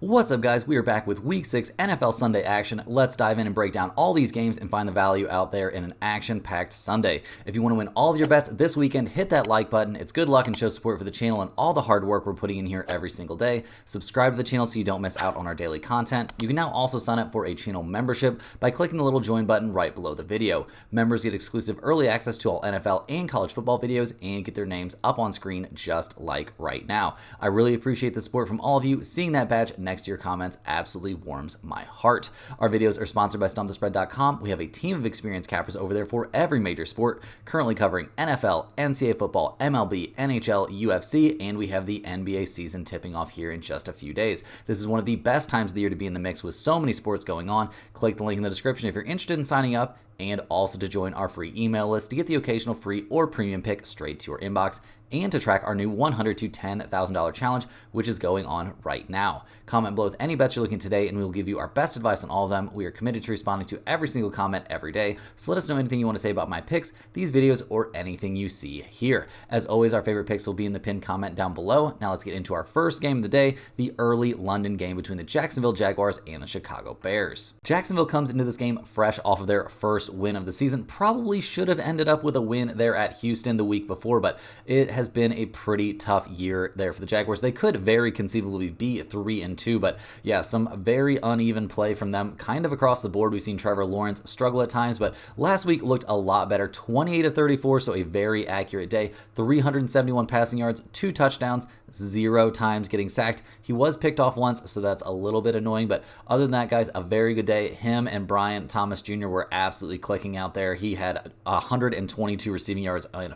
What's up, guys? We are back with Week 6 NFL Sunday action. Let's dive in and break down all these games and find the value out there in an action-packed Sunday. If you want to win all of your bets this weekend, hit that like button. It's good luck and shows support for the channel and all the hard work we're putting in here every single day. Subscribe to the channel so you don't miss out on our daily content. You can now also sign up for a channel membership by clicking the little join button right below the video. Members get exclusive early access to all NFL and college football videos and get their names up on screen just like right now. I really appreciate the support from all of you. Seeing that badge next to your comments absolutely warms my heart. Our videos are sponsored by StumpTheSpread.com. We have a team of experienced cappers over there for every major sport, currently covering NFL, NCAA football, MLB, NHL, UFC, and we have the NBA season tipping off here in just a few days. This is one of the best times of the year to be in the mix with so many sports going on. Click the link in the description if you're interested in signing up, and also to join our free email list to get the occasional free or premium pick straight to your inbox, and to track our new $100 to $10,000 challenge, which is going on right now. Comment below with any bets you're looking today, and we will give you our best advice on all of them. We are committed to responding to every single comment every day, so let us know anything you want to say about my picks, these videos, or anything you see here. As always, our favorite picks will be in the pinned comment down below. Now let's get into our first game of the day, the early London game between the Jacksonville Jaguars and the Chicago Bears. Jacksonville comes into this game fresh off of their first win of the season. Probably should have ended up with a win there at Houston the week before, but it has been a pretty tough year there for the Jaguars. They could very conceivably be 3-2, but yeah, some very uneven play from them kind of across the board. We've seen Trevor Lawrence struggle at times, but last week looked a lot better. 28 of 34, so a very accurate day. 371 passing yards, 2 touchdowns, 0 times getting sacked. He was picked off once, so that's a little bit annoying, but other than that, guys, a very good day. Him and Brian Thomas Jr. were absolutely clicking out there. He had 122 receiving yards on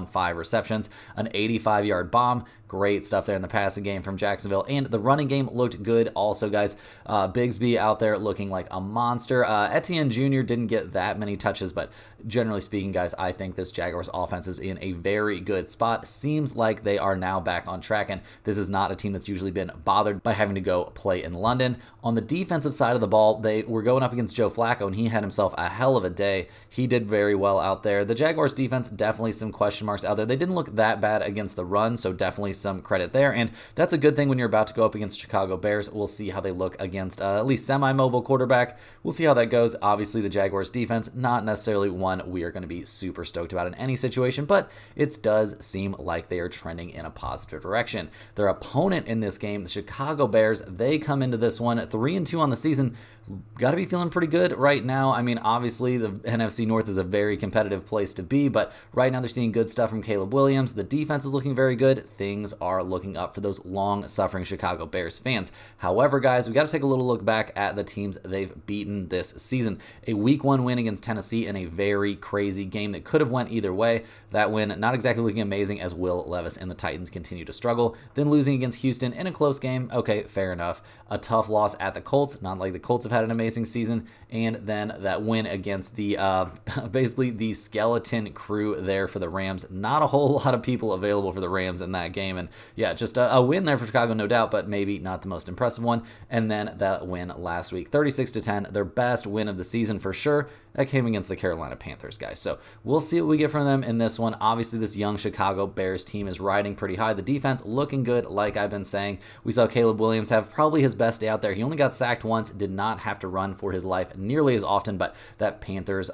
5 receptions, an 85-yard bomb. Great stuff there in the passing game from Jacksonville, and the running game looked good also, guys. Bigsby out there looking like a monster. Etienne Jr. didn't get that many touches, but generally speaking, guys, I think this Jaguars offense is in a very good spot. Seems like they are now back on track, and this is not a team that's usually been bothered by having to go play in London. On the defensive side of the ball, they were going up against Joe Flacco, and he had himself a hell of a day. He did very well out there. The Jaguars defense, definitely some question marks out there. They didn't look that bad against the run, so definitely some credit there, and that's a good thing when you're about to go up against Chicago Bears. We'll see how they look against at least semi-mobile quarterback. We'll see how that goes. Obviously, the Jaguars defense, not necessarily one we are going to be super stoked about in any situation, but it does seem like they are trending in a positive direction. Their opponent in this game, the Chicago Bears, they come into this one 3-2 on the season. Got to be feeling pretty good right now. I mean, obviously, the NFC North is a very competitive place to be, but right now they're seeing good stuff from Caleb Williams. The defense is looking very good. Things are looking up for those long-suffering Chicago Bears fans. However, guys, we got to take a little look back at the teams they've beaten this season. A Week 1 win against Tennessee in a very crazy game that could have went either way. That win not exactly looking amazing as Will Levis and the Titans continue to struggle. Then losing against Houston in a close game. Okay, fair enough. A tough loss at the Colts. Not like the Colts have had an amazing season. And then that win against the basically the skeleton crew there for the Rams. Not a whole lot of people available for the Rams in that game. And yeah, just a win there for Chicago, no doubt, but maybe not the most impressive one. And then that win last week, 36-10, their best win of the season for sure. That came against the Carolina Panthers, guys. So we'll see what we get from them in this one. Obviously, this young Chicago Bears team is riding pretty high. The defense looking good, like I've been saying. We saw Caleb Williams have probably his best day out there. He only got sacked once, did not have to run for his life nearly as often, but that Panthers,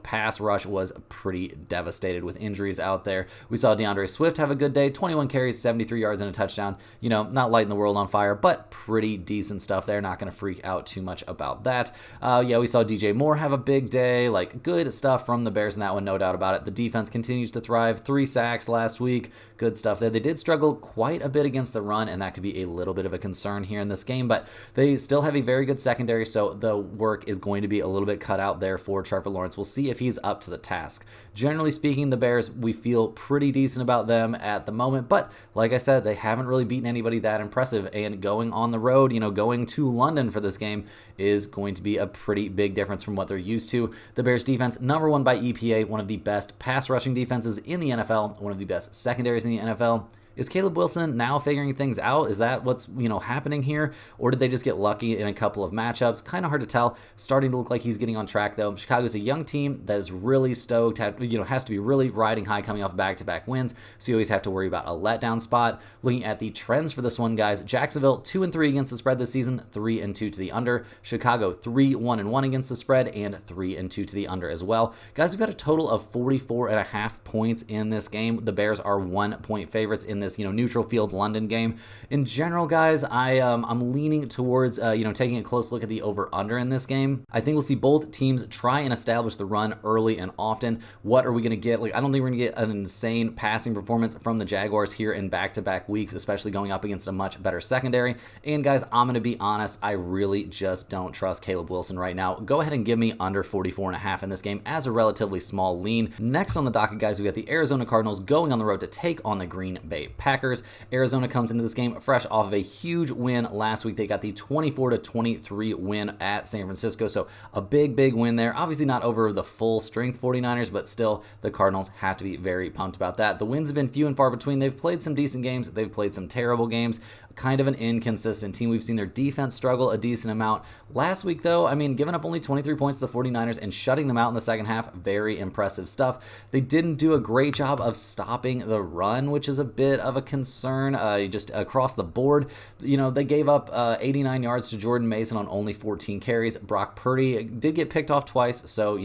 pass rush was pretty devastated with injuries out there. We saw DeAndre Swift have a good day, 21 carries, 73 yards, and a touchdown. Not lighting the world on fire, but pretty decent stuff there. Not going to freak out too much about that. We saw DJ Moore have a big day. Like, good stuff from the Bears in that one, no doubt about it. The defense continues to thrive. 3 sacks last week. Good stuff there. They did struggle quite a bit against the run, and that could be a little bit of a concern here in this game, but they still have a very good secondary, so the work is going to be a little bit cut out there for Trevor Lawrence. We'll see if he's up to the task. Generally speaking, the Bears, we feel pretty decent about them at the moment, but like I said, they haven't really beaten anybody that impressive, and going on the road, going to London for this game is going to be a pretty big difference from what they're used to. The Bears defense, #1 by EPA, one of the best pass rushing defenses in the NFL, one of the best secondaries in the NFL. Is Caleb Wilson now figuring things out? Is that what's happening here, or did they just get lucky in a couple of matchups? Kind of hard to tell. Starting to look like he's getting on track though. Chicago's a young team that is really stoked. Has to be really riding high coming off back-to-back wins, so you always have to worry about a letdown spot. Looking at the trends for this one, guys, Jacksonville 2-3 against the spread this season, 3-2 to the under. Chicago 3-1-1 against the spread and 3-2 to the under as well. Guys, we've got a total of 44.5 points in this game. The Bears are 1-point favorites in this neutral field London game. In general, guys, I'm leaning towards taking a close look at the over/under in this game. I think we'll see both teams try and establish the run early and often. What are we going to get? I don't think we're going to get an insane passing performance from the Jaguars here in back-to-back weeks, especially going up against a much better secondary. And guys, I'm going to be honest, I really just don't trust Caleb Wilson right now. Go ahead and give me under 44.5 in this game as a relatively small lean. Next on the docket, guys, we got the Arizona Cardinals going on the road to take on the Green Bay Packers. Arizona comes into this game fresh off of a huge win last week. They got the 24-23 win at San Francisco, so a big win there. Obviously not over the full strength 49ers, but still the Cardinals have to be very pumped about that. The wins have been few and far between. They've played some decent games. They've played some terrible games. Kind of an inconsistent team. We've seen their defense struggle a decent amount. Last week, though, giving up only 23 points to the 49ers and shutting them out in the second half, very impressive stuff. They didn't do a great job of stopping the run, which is a bit of a concern just across the board. They gave up 89 yards to Jordan Mason on only 14 carries. Brock Purdy did get picked off twice, so,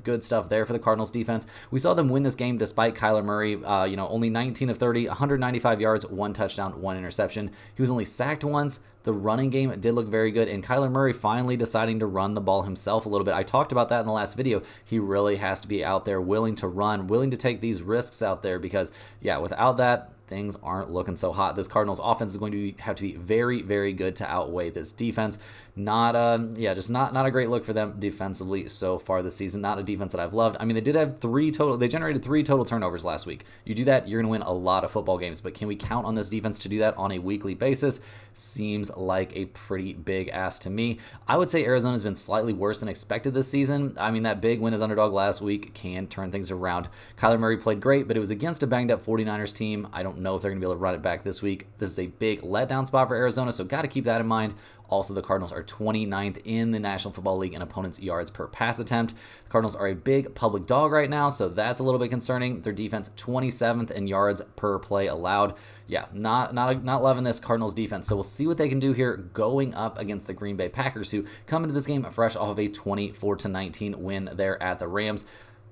good stuff there for the Cardinals defense. We saw them win this game despite Kyler Murray, only 19 of 30, 195 yards, 1 touchdown, 1 interception. He was only sacked once. The running game did look very good, and Kyler Murray finally deciding to run the ball himself a little bit. I talked about that in the last video. He really has to be out there willing to run, willing to take these risks out there because, yeah, without that, things aren't looking so hot. This Cardinals offense is going to have to be very good to outweigh this defense. Not a great look for them defensively so far this season. Not a defense that I've loved. They did have they generated 3 total turnovers last week. You do that, you're going to win a lot of football games, but can we count on this defense to do that on a weekly basis? Seems like a pretty big ask to me. I would say Arizona's been slightly worse than expected this season. That big win as underdog last week can turn things around. Kyler Murray played great, but it was against a banged up 49ers team. I don't know if they're going to be able to run it back this week. This is a big letdown spot for Arizona, so got to keep that in mind. Also, the Cardinals are 29th in the National Football League in opponents' yards per pass attempt. The Cardinals are a big public dog right now, so that's a little bit concerning. Their defense 27th in yards per play allowed. Yeah, not loving this Cardinals defense. So we'll see what they can do here going up against the Green Bay Packers, who come into this game fresh off of a 24-19 win there at the Rams.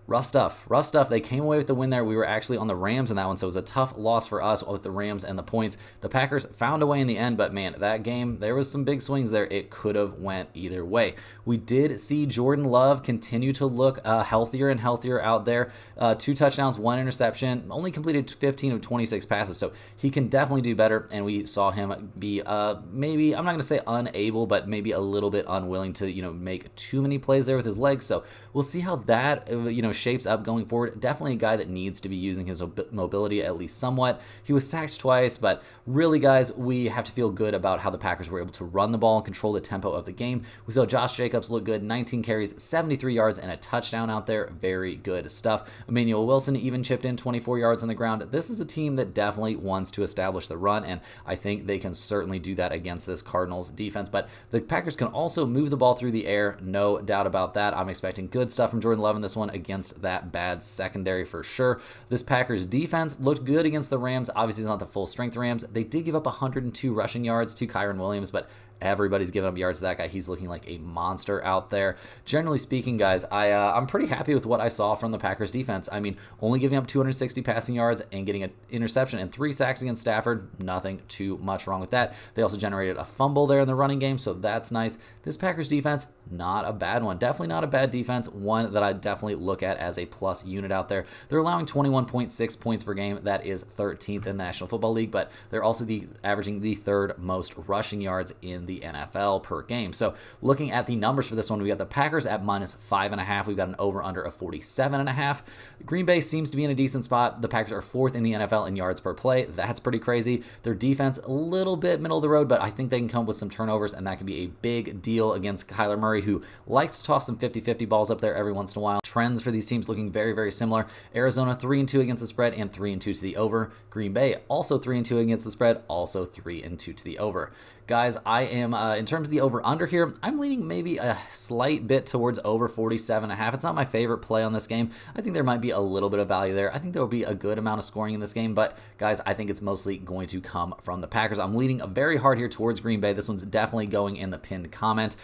Rough stuff. They came away with the win there. We were actually on the Rams in that one, so it was a tough loss for us with the Rams and the points. The Packers found a way in the end, but man, that game, there was some big swings there. It could have went either way. We did see Jordan Love continue to look healthier and healthier out there. 2 touchdowns, 1 interception, only completed 15 of 26 passes, so he can definitely do better, and we saw him be maybe, I'm not going to say unable, but maybe a little bit unwilling to, make too many plays there with his legs, so we'll see how that, shapes up going forward. Definitely a guy that needs to be using his mobility at least somewhat. He was sacked twice, but really, guys, we have to feel good about how the Packers were able to run the ball and control the tempo of the game. We saw Josh Jacobs look good, 19 carries, 73 yards, and a touchdown out there. Very good stuff. Emmanuel Wilson even chipped in 24 yards on the ground. This is a team that definitely wants to establish the run, and I think they can certainly do that against this Cardinals defense, but the Packers can also move the ball through the air, no doubt about that. I'm expecting good stuff from Jordan Love in this one against that bad secondary for sure. This Packers defense looked good against the Rams. Obviously, it's not the full strength Rams. They did give up 102 rushing yards to Kyron Williams, but everybody's giving up yards to that guy. He's looking like a monster out there. Generally speaking, guys, I'm pretty happy with what I saw from the Packers defense. Only giving up 260 passing yards and getting an interception and 3 sacks against Stafford. Nothing too much wrong with that. They also generated a fumble there in the running game, so that's nice. This Packers defense, not a bad one. Definitely not a bad defense. One that I definitely look at as a plus unit out there. They're allowing 21.6 points per game. That is 13th in the National Football League, but they're also averaging the 3rd most rushing yards in the NFL per game. So looking at the numbers for this one, we got the Packers at -5.5. We've got an over-under of 47.5. Green Bay seems to be in a decent spot. The Packers are 4th in the NFL in yards per play. That's pretty crazy. Their defense, a little bit middle of the road, but I think they can come up with some turnovers, and that could be a big deal against Kyler Murray, who likes to toss some 50-50 balls up there every once in a while. Trends for these teams looking very, very similar. Arizona 3-2 against the spread and 3-2 to the over. Green Bay also 3-2 against the spread, also 3-2 to the over. Guys, I am, in terms of the over-under here, I'm leaning maybe a slight bit towards over 47.5. It's not my favorite play on this game. I think there might be a little bit of value there. I think there will be a good amount of scoring in this game, but guys, I think it's mostly going to come from the Packers. I'm leaning very hard here towards Green Bay. This one's definitely going in the pinned comment.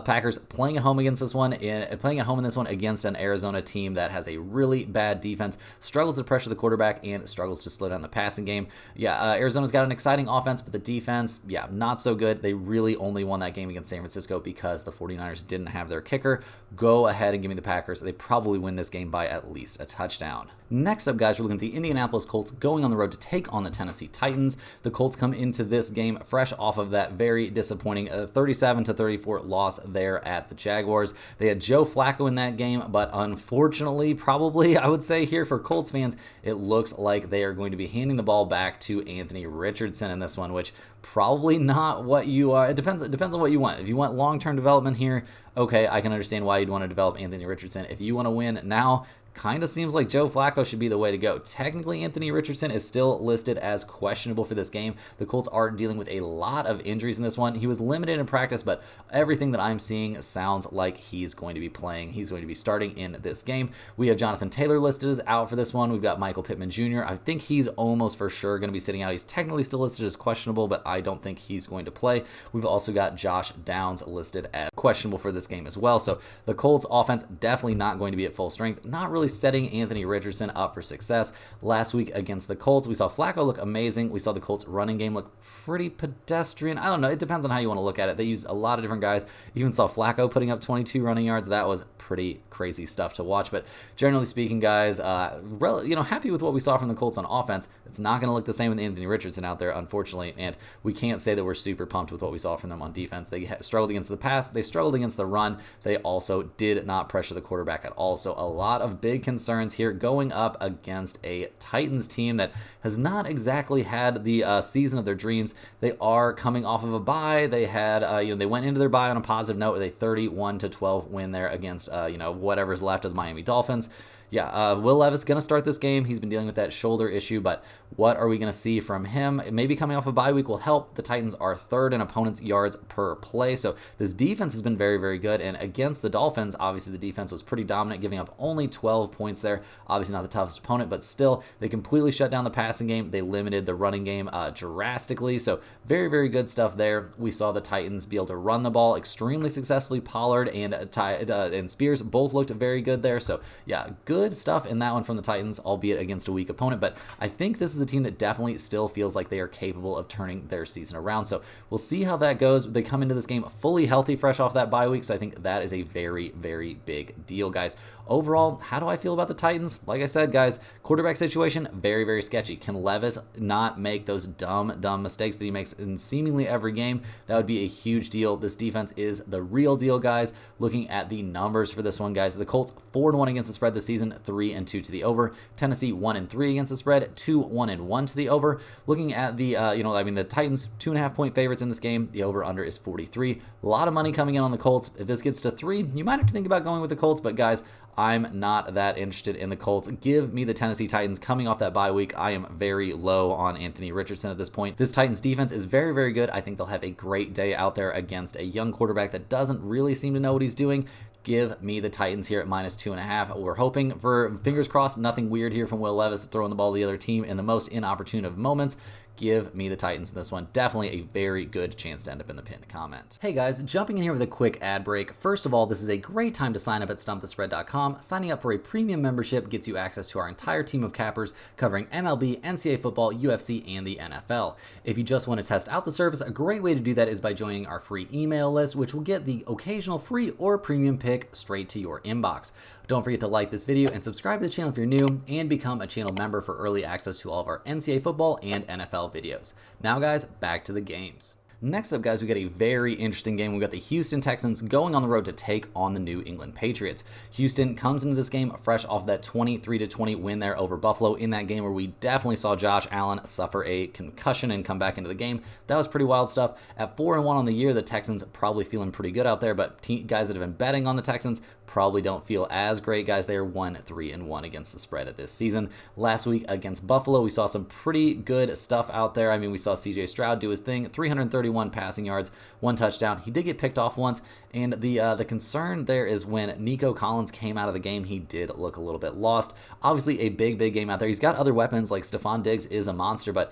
Packers playing at home against this one, playing at home in this one against an Arizona team that has a really bad defense, struggles to pressure the quarterback, and struggles to slow down the passing game. Yeah, Arizona's got an exciting offense, but the defense, yeah, not so good. They really only won that game against San Francisco because the 49ers didn't have their kicker. Go ahead and give me the Packers. They probably win this game by at least a touchdown. Next up, guys, we're looking at the Indianapolis Colts going on the road to take on the Tennessee Titans. The Colts come into this game fresh off of that very disappointing 37-34 loss there at the Jaguars. They had Joe Flacco in that game, but unfortunately, probably, I would say here for Colts fans, it looks like they are going to be handing the ball back to Anthony Richardson in this one, which probably not what you are. It depends on what you want. If you want long-term development here, okay, I can understand why you'd want to develop Anthony Richardson. If you want to win now, kind of seems like Joe Flacco should be the way to go. Technically, Anthony Richardson is still listed as questionable for this game. The Colts are dealing with a lot of injuries in this one. He was limited in practice, but everything that I'm seeing sounds like he's going to be playing. He's going to be starting in this game. We have Jonathan Taylor listed as out for this one. We've got Michael Pittman Jr. I think he's almost for sure going to be sitting out. He's technically still listed as questionable, but I don't think he's going to play. We've also got Josh Downs listed as questionable for this game as well. So the Colts offense definitely not going to be at full strength. Not really setting Anthony Richardson up for success. Last week against the Colts, we saw Flacco look amazing. We saw the Colts running game look pretty pedestrian. I don't know. It depends on how you want to look at it. They use a lot of different guys. Even saw Flacco putting up 22 running yards. That was pretty crazy stuff to watch. But generally speaking, guys, happy with what we saw from the Colts on offense. It's not going to look the same with Anthony Richardson out there, unfortunately. And we can't say that we're super pumped with what we saw from them on defense. They struggled against the pass. They struggled against the run. They also did not pressure the quarterback at all. So a lot of big concerns here going up against a Titans team that has not exactly had the season of their dreams. They are coming off of a bye. They had, they went into their bye on a positive note with a 31-12 win there against, whatever's left of the Miami Dolphins. Yeah, Will Levis going to start this game. He's been dealing with that shoulder issue, but what are we going to see from him? Maybe coming off a bye week will help. The Titans are 3rd in opponents' yards per play, so this defense has been very, very good, and against the Dolphins, obviously the defense was pretty dominant, giving up only 12 points there. Obviously not the toughest opponent, but still, they completely shut down the passing game. They limited the running game drastically, so very, very good stuff there. We saw the Titans be able to run the ball extremely successfully. Pollard and Spears both looked very good there, so yeah, good stuff in that one from the Titans, albeit against a weak opponent, but I think this is a team that definitely still feels like they are capable of turning their season around, so we'll see how that goes. They come into this game fully healthy, fresh off that bye week, so I think that is a very, very big deal, guys. Overall, how do I feel about the Titans? Like I said, guys, quarterback situation, very, very sketchy. Can Levis not make those dumb mistakes that he makes in seemingly every game? That would be a huge deal. This defense is the real deal, guys. Looking at the numbers for this one, guys, the Colts 4-1 against the spread this season, 3-2 to the over. Tennessee 1-3 against the spread, 2-1-1 to the over. Looking at the, the Titans 2.5 point favorites in this game. The over/under is 43. A lot of money coming in on the Colts. If this gets to 3, you might have to think about going with the Colts, but guys, I'm not that interested in the Colts. Give me the Tennessee Titans coming off that bye week. I am very low on Anthony Richardson at this point. This Titans defense is very, very good. I think they'll have a great day out there against a young quarterback that doesn't really seem to know what he's doing. Give me the Titans here at -2.5. We're hoping for, fingers crossed, nothing weird here from Will Levis throwing the ball to the other team in the most inopportune of moments. Give me the Titans in this one. Definitely a very good chance to end up in the pinned comment. Hey guys, jumping in here with a quick ad break. First of all, this is a great time to sign up at stumpthespread.com. Signing up for a premium membership gets you access to our entire team of cappers covering MLB, NCAA football, UFC, and the NFL. If you just want to test out the service, a great way to do that is by joining our free email list, which will get the occasional free or premium pick straight to your inbox. Don't forget to like this video and subscribe to the channel if you're new, and become a channel member for early access to all of our NCAA football and NFL videos. Now guys, back to the games. Next up, guys, we got a very interesting game. We got the Houston Texans going on the road to take on the New England Patriots. Houston comes into this game fresh off that 23-20 win there over Buffalo in that game where we definitely saw Josh Allen suffer a concussion and come back into the game. That was pretty wild stuff. At 4-1 on the year, the Texans probably feeling pretty good out there, but guys that have been betting on the Texans probably don't feel as great, guys. They are 1-3-1 against the spread at this season. Last week against Buffalo, we saw some pretty good stuff out there. I mean, we saw CJ Stroud do his thing, 331 passing yards, 1 touchdown. He did get picked off once, and the concern there is when Nico Collins came out of the game, he did look a little bit lost. Obviously, a big game out there. He's got other weapons, like Stephon Diggs is a monster, but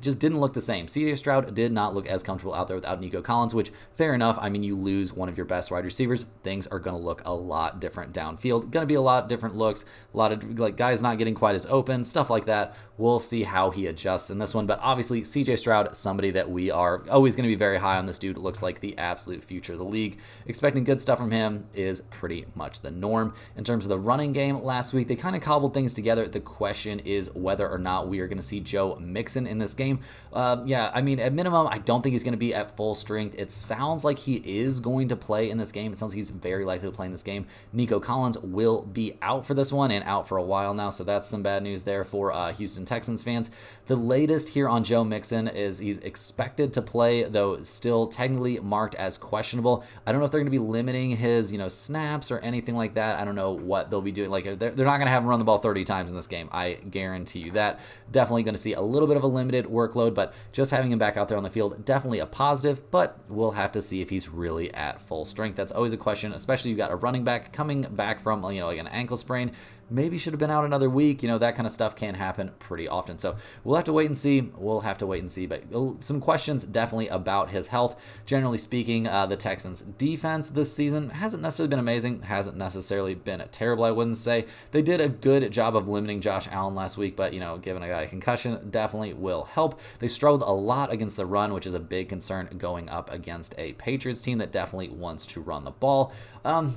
just didn't look the same. CJ Stroud did not look as comfortable out there without Nico Collins, which, fair enough. I mean, you lose one of your best wide receivers, things are going to look a lot different downfield. Going to be a lot different looks, a lot of like guys not getting quite as open, stuff like that. We'll see how he adjusts in this one, but obviously CJ Stroud, somebody that we are always going to be very high on. This dude looks like the absolute future of the league. Expecting good stuff from him is pretty much the norm. In terms of the running game last week, they kind of cobbled things together. The question is whether or not we are going to see Joe Mixon in this game. Yeah, I mean, at minimum, I don't think he's going to be at full strength. It sounds like he is going to play in this game. It sounds like he's very likely to play in this game. Nico Collins will be out for this one and out for a while now, so that's some bad news there for Houston Texans fans. The latest here on Joe Mixon is he's expected to play, though still technically marked as questionable. I don't know if they're going to be limiting his, snaps or anything like that. I don't know what they'll be doing. Like, they're not going to have him run the ball 30 times in this game. I guarantee you that. Definitely going to see a little bit of a limited workload, but just having him back out there on the field, definitely a positive, but we'll have to see if he's really at full strength. That's always a question, especially you've got a running back coming back from, like an ankle sprain. Maybe should have been out another week. That kind of stuff can happen pretty often. So we'll have to wait and see. But some questions definitely about his health. Generally speaking, the Texans defense this season hasn't necessarily been amazing, hasn't necessarily been terrible, I wouldn't say. They did a good job of limiting Josh Allen last week, but, giving a guy a concussion definitely will help. They struggled a lot against the run, which is a big concern going up against a Patriots team that definitely wants to run the ball.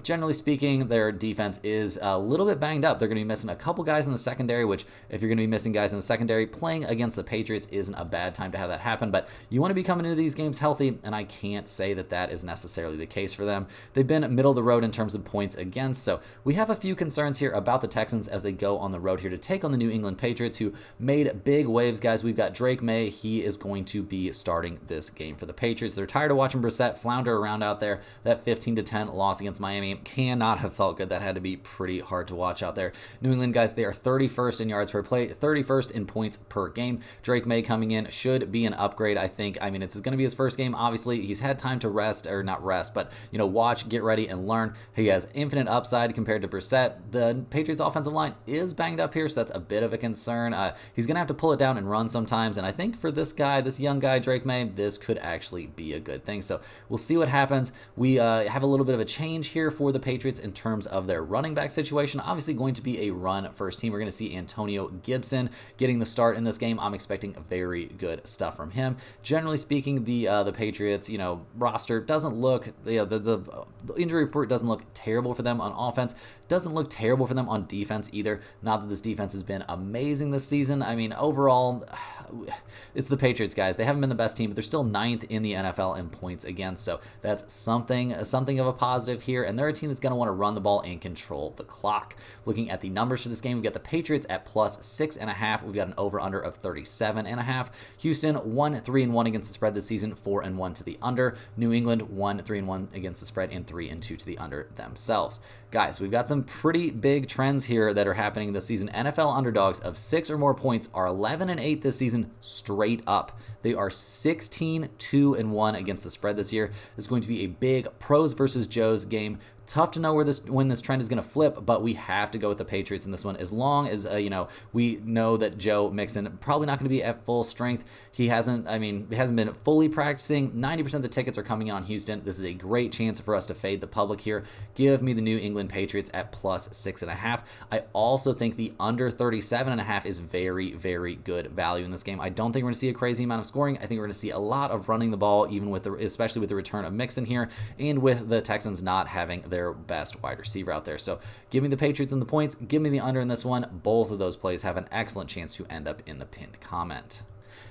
Generally speaking, their defense is a little bit banged up. They're going to be missing a couple guys in the secondary, which if you're going to be missing guys in the secondary, playing against the Patriots isn't a bad time to have that happen, but you want to be coming into these games healthy, and I can't say that that is necessarily the case for them. They've been middle of the road in terms of points against, so we have a few concerns here about the Texans as they go on the road here to take on the New England Patriots, who made big waves, guys. We've got Drake May. He is going to be starting this game for the Patriots. They're tired of watching Brissett flounder around out there. That 15-10 loss against Miami cannot have felt good. That had to be pretty hard to watch out there. New England, guys, they are 31st in yards per play, 31st in points per game. Drake May coming in should be an upgrade, I think. I mean, it's going to be his first game. Obviously, he's had time to rest, or not rest, but, watch, get ready, and learn. He has infinite upside compared to Brissett. The Patriots offensive line is banged up here, so that's a bit of a concern. He's going to have to pull it down and run sometimes, and I think for this young guy, Drake May, this could actually be a good thing. So we'll see what happens. We have a little bit of a change here for the Patriots in terms of their running back situation. Obviously going to be a run first team. We're going to see Antonio Gibson getting the start in this game. I'm expecting very good stuff from him. Generally speaking, the Patriots, roster doesn't look, the injury report doesn't look terrible for them on offense. Doesn't look terrible for them on defense either. Not that this defense has been amazing this season. I mean, overall, it's the Patriots, guys. They haven't been the best team, but they're still 9th in the NFL in points against. So that's something of a positive here. And they're a team that's going to want to run the ball and control the clock. Looking at the numbers for this game, we've got the Patriots at plus 6.5. We've got an over-under of 37.5. Houston 1-3-1 against the spread this season, 4-1 to the under. New England 1-3-1 against the spread and 3-2 to the under themselves. Guys, we've got some pretty big trends here that are happening this season. NFL underdogs of 6 or more points are 11-8 this season straight up. They are 16-2-1 against the spread this year. This is going to be a big pros versus Joes game. Tough to know when this trend is going to flip, but we have to go with the Patriots in this one. As long as we know that Joe Mixon probably not going to be at full strength. He hasn't been fully practicing. 90% of the tickets are coming in on Houston. This is a great chance for us to fade the public here. Give me the New England Patriots at plus 6.5. I also think the under 37.5 is very, very good value in this game. I don't think we're going to see a crazy amount of scoring. I think we're going to see a lot of running the ball, especially with the return of Mixon here, and with the Texans not having their best wide receiver out there. So give me the Patriots and the points. Give me the under in this one. Both of those plays have an excellent chance to end up in the pinned comment.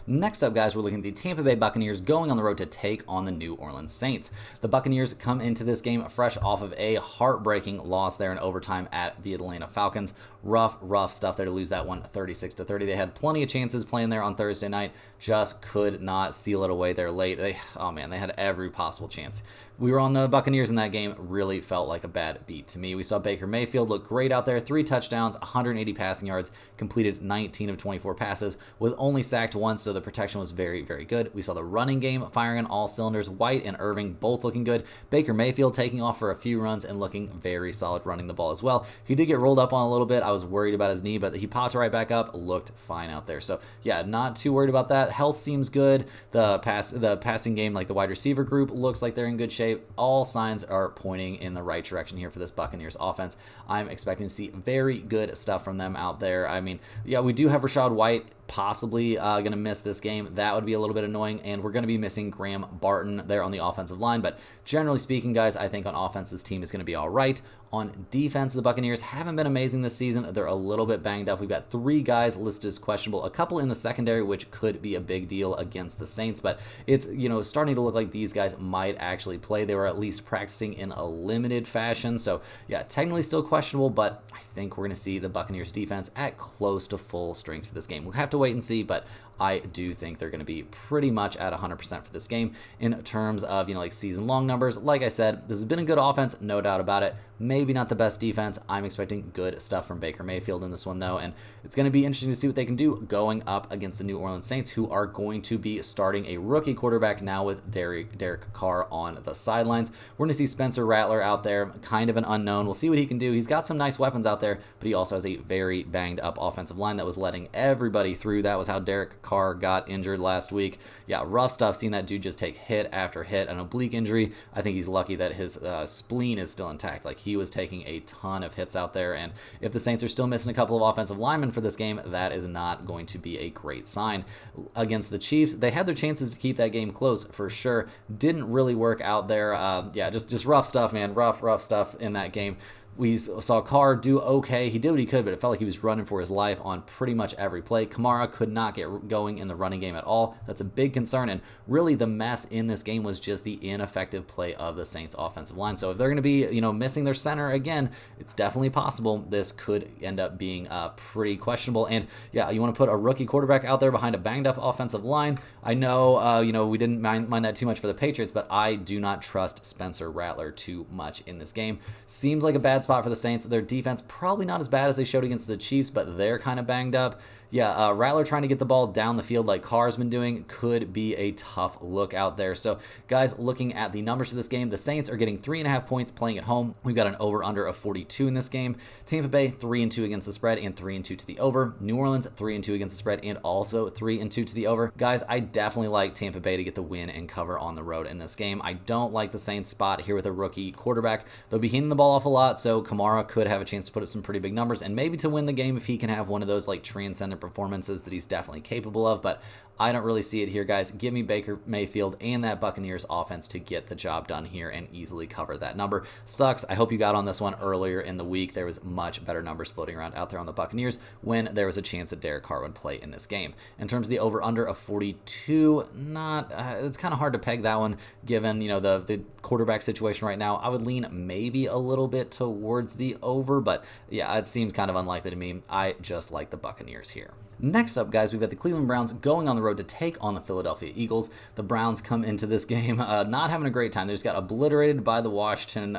Next up, guys, we're looking at the Tampa Bay Buccaneers going on the road to take on the New Orleans Saints. The Buccaneers come into this game fresh off of a heartbreaking loss there in overtime at the Atlanta Falcons. Rough stuff there to lose that one 36-30. They had plenty of chances playing there on Thursday night, just could not seal it away there late. They had every possible chance. We were on the Buccaneers in that game. Really felt like a bad beat to me. We saw Baker Mayfield look great out there. 3 touchdowns, 180 passing yards, completed 19 of 24 passes, was only sacked once, so the protection was very, very good. We saw the running game firing on all cylinders. White and Irving both looking good. Baker Mayfield taking off for a few runs and looking very solid running the ball as well. He did get rolled up on a little bit. I was worried about his knee, but he popped right back up, looked fine out there. So yeah, not too worried about that. Health seems good. The passing game, like the wide receiver group, looks like they're in good shape. All signs are pointing in the right direction here for this Buccaneers offense. I'm expecting to see very good stuff from them out there. I mean, yeah, we do have Rachaad White possibly going to miss this game. That would be a little bit annoying, and we're going to be missing Graham Barton there on the offensive line. But generally speaking, guys, I think on offense, this team is going to be all right. On defense, the Buccaneers haven't been amazing this season. They're a little bit banged up. We've got 3 guys listed as questionable, a couple in the secondary, which could be a big deal against the Saints, but it's, starting to look like these guys might actually play. They were at least practicing in a limited fashion. So yeah, technically still questionable, but I think we're going to see the Buccaneers defense at close to full strength for this game. We'll have to wait and see, but I do think they're going to be pretty much at 100% for this game. In terms of, like season-long numbers, like I said, this has been a good offense, no doubt about it. Maybe not the best defense. I'm expecting good stuff from Baker Mayfield in this one, though, and it's going to be interesting to see what they can do going up against the New Orleans Saints, who are going to be starting a rookie quarterback now with Derek Carr on the sidelines. We're going to see Spencer Rattler out there, kind of an unknown. We'll see what he can do. He's got some nice weapons out there, but he also has a very banged-up offensive line that was letting everybody through. That was how Derek Carr got injured last week. Yeah, rough stuff. Seeing that dude just take hit after hit. An oblique injury. I think he's lucky that his spleen is still intact. Like, he was taking a ton of hits out there, and if the Saints are still missing a couple of offensive linemen for this game, that is not going to be a great sign. Against the Chiefs, they had their chances to keep that game close for sure. Didn't really work out there. Yeah, just rough stuff, man. Rough stuff in that game. We saw Carr do okay. He did what he could, but it felt like he was running for his life on pretty much every play. Kamara could not get going in the running game at all. That's a big concern, and really the mess in this game was just the ineffective play of the Saints offensive line. So if they're going to be, missing their center again, it's definitely possible this could end up being pretty questionable. And yeah, you want to put a rookie quarterback out there behind a banged up offensive line. I know, we didn't mind that too much for the Patriots, but I do not trust Spencer Rattler too much in this game. Seems like a bad spot for the Saints. Their defense probably not as bad as they showed against the Chiefs, but they're kind of banged up. Yeah, Rattler trying to get the ball down the field like Carr's been doing could be a tough look out there. So, guys, looking at the numbers for this game, the Saints are getting 3.5 points playing at home. We've got an over-under of 42 in this game. Tampa Bay, 3-2 against the spread and 3-2 to the over. New Orleans, 3-2 against the spread and also 3-2 to the over. Guys, I definitely like Tampa Bay to get the win and cover on the road in this game. I don't like the Saints spot here with a rookie quarterback. They'll be handing the ball off a lot, so Kamara could have a chance to put up some pretty big numbers and maybe to win the game if he can have one of those like transcendent performances that he's definitely capable of, but I don't really see it here, guys. Give me Baker Mayfield and that Buccaneers offense to get the job done here and easily cover that number. Sucks. I hope you got on this one earlier in the week. There was much better numbers floating around out there on the Buccaneers when there was a chance that Derek Carr would play in this game. In terms of the over-under of 42, it's kind of hard to peg that one given, the quarterback situation right now. I would lean maybe a little bit towards the over, but yeah, it seems kind of unlikely to me. I just like the Buccaneers here. Next up, guys, we've got the Cleveland Browns going on the road to take on the Philadelphia Eagles. The Browns come into this game not having a great time. They just got obliterated by the Washington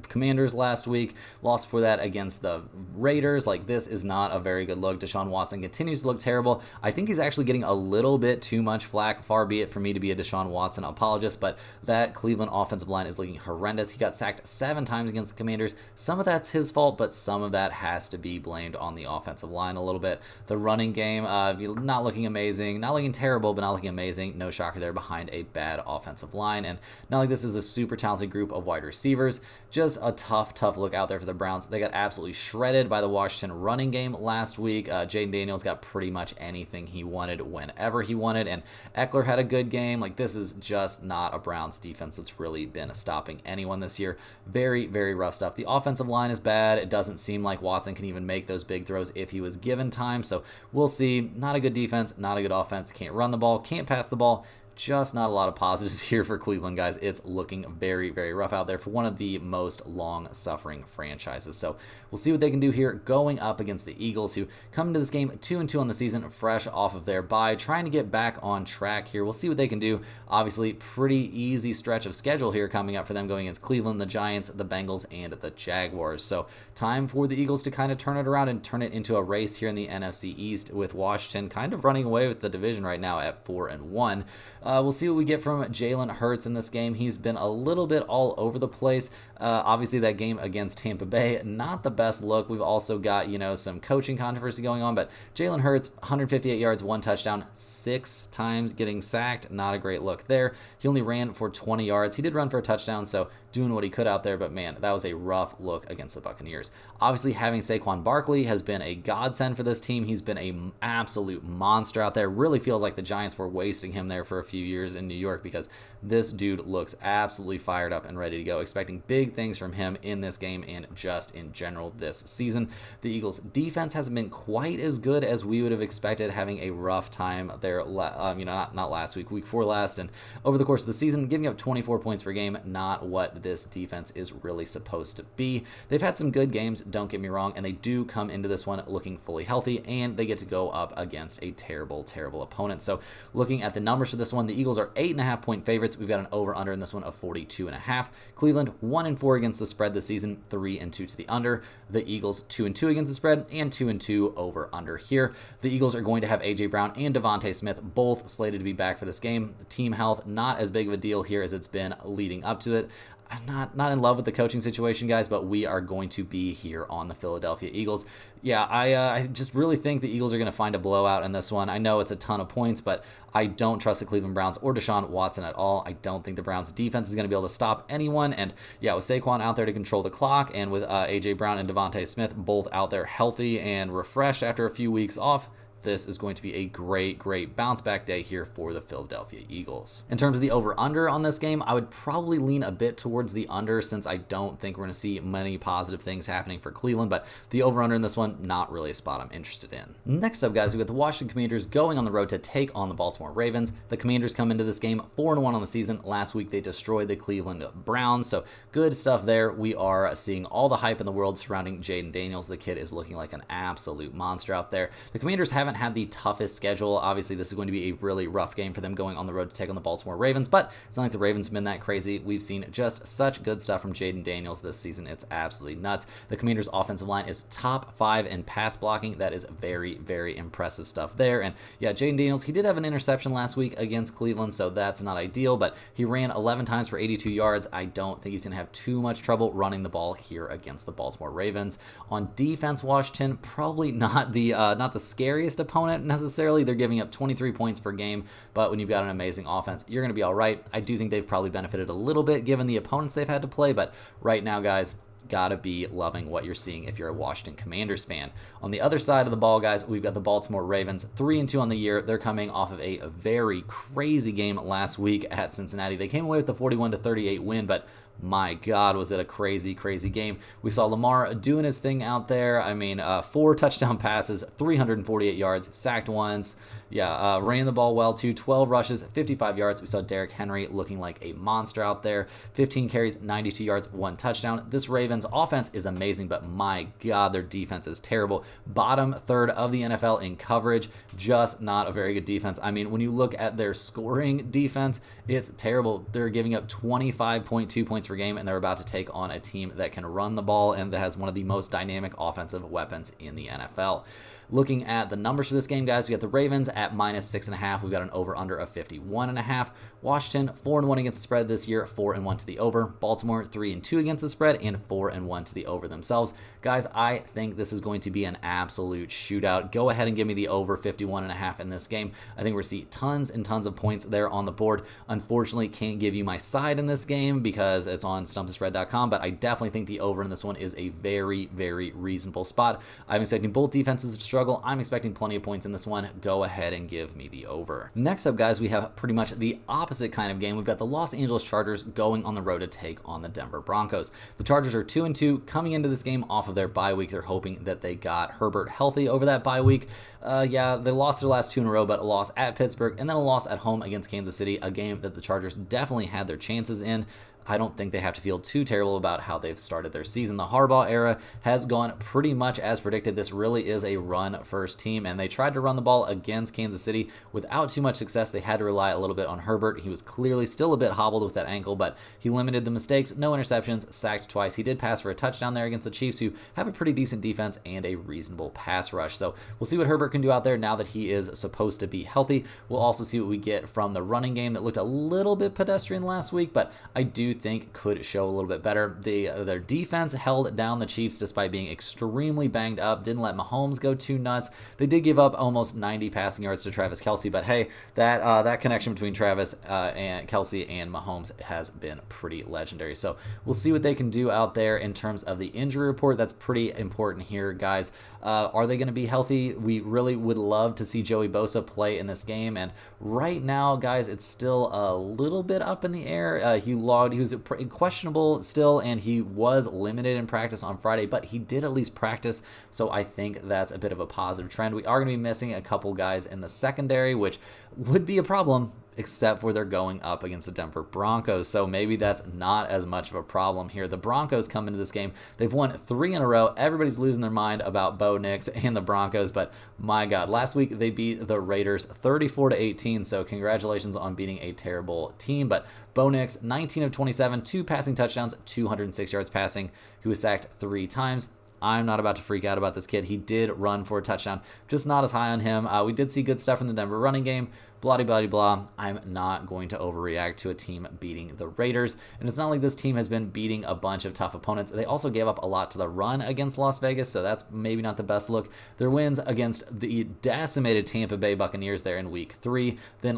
Commanders last week. Lost for that against the Raiders. Like, this is not a very good look. Deshaun Watson continues to look terrible. I think he's actually getting a little bit too much flack. Far be it for me to be a Deshaun Watson apologist, but that Cleveland offensive line is looking horrendous. He got sacked 7 times against the Commanders. Some of that's his fault, but some of that has to be blamed on the offensive line a little bit. The running game, not looking amazing, not looking terrible, but not looking amazing. No shocker there behind a bad offensive line. And not like this is a super talented group of wide receivers. Just a tough look out there for the Browns. They got absolutely shredded by the Washington running game last week. Jaden Daniels got pretty much anything he wanted whenever he wanted, and Eckler had a good game. Like, this is just not a Browns defense that's really been stopping anyone this year. Very, very rough stuff. The offensive line is bad. It doesn't seem like Watson can even make those big throws if he was given time. So we'll see. Not a good defense, not a good offense. Can't run the ball, can't pass the ball. Just not a lot of positives here for Cleveland, guys. It's looking very, very rough out there for one of the most long-suffering franchises. So we'll see what they can do here going up against the Eagles, who come into this game 2-2 on the season, fresh off of their bye, trying to get back on track here. We'll see what they can do. Obviously, pretty easy stretch of schedule here coming up for them going against Cleveland, the Giants, the Bengals, and the Jaguars. So time for the Eagles to kind of turn it around and turn it into a race here in the NFC East, with Washington kind of running away with the division right now at 4-1. We'll see what we get from Jalen Hurts in this game. He's been a little bit all over the place. Obviously, that game against Tampa Bay, not the best look. We've also got, some coaching controversy going on, but Jalen Hurts, 158 yards, 1 touchdown, 6 times getting sacked. Not a great look there. He only ran for 20 yards. He did run for a touchdown, so doing what he could out there, but man, that was a rough look against the Buccaneers. Obviously, having Saquon Barkley has been a godsend for this team. He's been an absolute monster out there. Really feels like the Giants were wasting him there for a few years in New York, because this dude looks absolutely fired up and ready to go. Expecting big things from him in this game and just in general this season. The Eagles' defense hasn't been quite as good as we would have expected, having a rough time there, not last week, week 4 last, and over the course of the season, giving up 24 points per game, not what this defense is really supposed to be. They've had some good games, don't get me wrong, and they do come into this one looking fully healthy, and they get to go up against a terrible, terrible opponent. So looking at the numbers for this one, the Eagles are 8.5-point favorites. We've got an over-under in this one of 42.5. Cleveland 1-4 against the spread this season, 3-2 to the under. The Eagles 2-2 against the spread, and 2-2 over/under here. The Eagles are going to have A.J. Brown and Devontae Smith both slated to be back for this game. The team health, not as big of a deal here as it's been leading up to it. I'm not in love with the coaching situation, guys, but we are going to be here on the Philadelphia Eagles. Yeah, I just really think the Eagles are going to find a blowout in this one. I know it's a ton of points, but I don't trust the Cleveland Browns or Deshaun Watson at all. I don't think the Browns defense is going to be able to stop anyone. And yeah, with Saquon out there to control the clock, and with A.J. Brown and Devontae Smith both out there healthy and refreshed after a few weeks off, this is going to be a great, great bounce back day here for the Philadelphia Eagles. In terms of the over-under on this game, I would probably lean a bit towards the under, since I don't think we're going to see many positive things happening for Cleveland, but the over-under in this one, not really a spot I'm interested in. Next up, guys, we got the Washington Commanders going on the road to take on the Baltimore Ravens. The Commanders come into this game 4-1 on the season. Last week, they destroyed the Cleveland Browns, so good stuff there. We are seeing all the hype in the world surrounding Jaden Daniels. The kid is looking like an absolute monster out there. The Commanders haven't had the toughest schedule. Obviously, this is going to be a really rough game for them going on the road to take on the Baltimore Ravens, but it's not like the Ravens have been that crazy. We've seen just such good stuff from Jaden Daniels this season. It's absolutely nuts. The Commanders' offensive line is top 5 in pass blocking. That is very, very impressive stuff there. And yeah, Jaden Daniels, he did have an interception last week against Cleveland, so that's not ideal, but he ran 11 times for 82 yards. I don't think he's going to have too much trouble running the ball here against the Baltimore Ravens. On defense, Washington, probably not the scariest opponent necessarily. They're giving up 23 points per game, but when you've got an amazing offense, you're going to be all right. I do think they've probably benefited a little bit given the opponents they've had to play, but right now, guys, gotta be loving what you're seeing if you're a Washington Commanders fan. On the other side of the ball, guys, we've got the Baltimore Ravens, 3-2 on the year. They're coming off of a very crazy game last week at Cincinnati. They came away with the 41-38 win, but my God, was it a crazy, crazy game. We saw Lamar doing his thing out there. I mean, 4 touchdown passes, 348 yards, sacked once. Yeah, ran the ball well too. 12 rushes, 55 yards. We saw Derrick Henry looking like a monster out there. 15 carries, 92 yards, 1 touchdown. This Ravens offense is amazing, but my God, their defense is terrible. Bottom third of the NFL in coverage. Just not a very good defense. I mean, when you look at their scoring defense, it's terrible. They're giving up 25.2 points per game, and they're about to take on a team that can run the ball and that has one of the most dynamic offensive weapons in the NFL. Looking at the numbers for this game, guys, we got the Ravens at -6.5. We've got an over-under of 51.5. Washington, 4-1 against the spread this year, 4-1 to the over. Baltimore, 3-2 against the spread, and 4-1 to the over themselves. Guys, I think this is going to be an absolute shootout. Go ahead and give me the over 51.5 in this game. I think we're seeing tons and tons of points there on the board. Unfortunately, can't give you my side in this game because it's on stumpthespread.com, but I definitely think the over in this one is a very, very reasonable spot. I'm expecting both defenses to struggle. I'm expecting plenty of points in this one. Go ahead and give me the over. Next up, guys, we have pretty much the opposite kind of game. We've got the Los Angeles Chargers going on the road to take on the Denver Broncos. The Chargers are 2-2 coming into this game off of their bye week. They're hoping that they got Herbert healthy over that bye week. Yeah, they lost their last 2 in a row, but a loss at Pittsburgh and then a loss at home against Kansas City, a game that the Chargers definitely had their chances in. I don't think they have to feel too terrible about how they've started their season. The Harbaugh era has gone pretty much as predicted. This really is a run-first team, and they tried to run the ball against Kansas City without too much success. They had to rely a little bit on Herbert. He was clearly still a bit hobbled with that ankle, but he limited the mistakes. No interceptions, sacked twice. He did pass for a touchdown there against the Chiefs, who have a pretty decent defense and a reasonable pass rush. So we'll see what Herbert can do out there now that he is supposed to be healthy. We'll also see what we get from the running game that looked a little bit pedestrian last week, but I do think could show a little bit better. Their defense held down the Chiefs despite being extremely banged up, didn't let Mahomes go too nuts. They did give up almost 90 passing yards to Travis Kelce, but hey, that connection between Travis and Kelce and Mahomes has been pretty legendary. So we'll see what they can do out there in terms of the injury report. That's pretty important here, guys. Are they going to be healthy? We really would love to see Joey Bosa play in this game, and right now, guys, it's still a little bit up in the air. He was questionable still, and he was limited in practice on Friday, but he did at least practice, so I think that's a bit of a positive trend. We are going to be missing a couple guys in the secondary, which would be a problem, except for they're going up against the Denver Broncos. So maybe that's not as much of a problem here. The Broncos come into this game. They've won 3 in a row. Everybody's losing their mind about Bo Nix and the Broncos, but my God, last week they beat the Raiders 34-18. So congratulations on beating a terrible team. But Bo Nix, 19 of 27, 2 passing touchdowns, 206 yards passing. He was sacked 3 times. I'm not about to freak out about this kid. He did run for a touchdown, just not as high on him. We did see good stuff from the Denver running game. Blah, blah, blah. I'm not going to overreact to a team beating the Raiders. And it's not like this team has been beating a bunch of tough opponents. They also gave up a lot to the run against Las Vegas, so that's maybe not the best look. Their wins against the decimated Tampa Bay Buccaneers there in week 3, then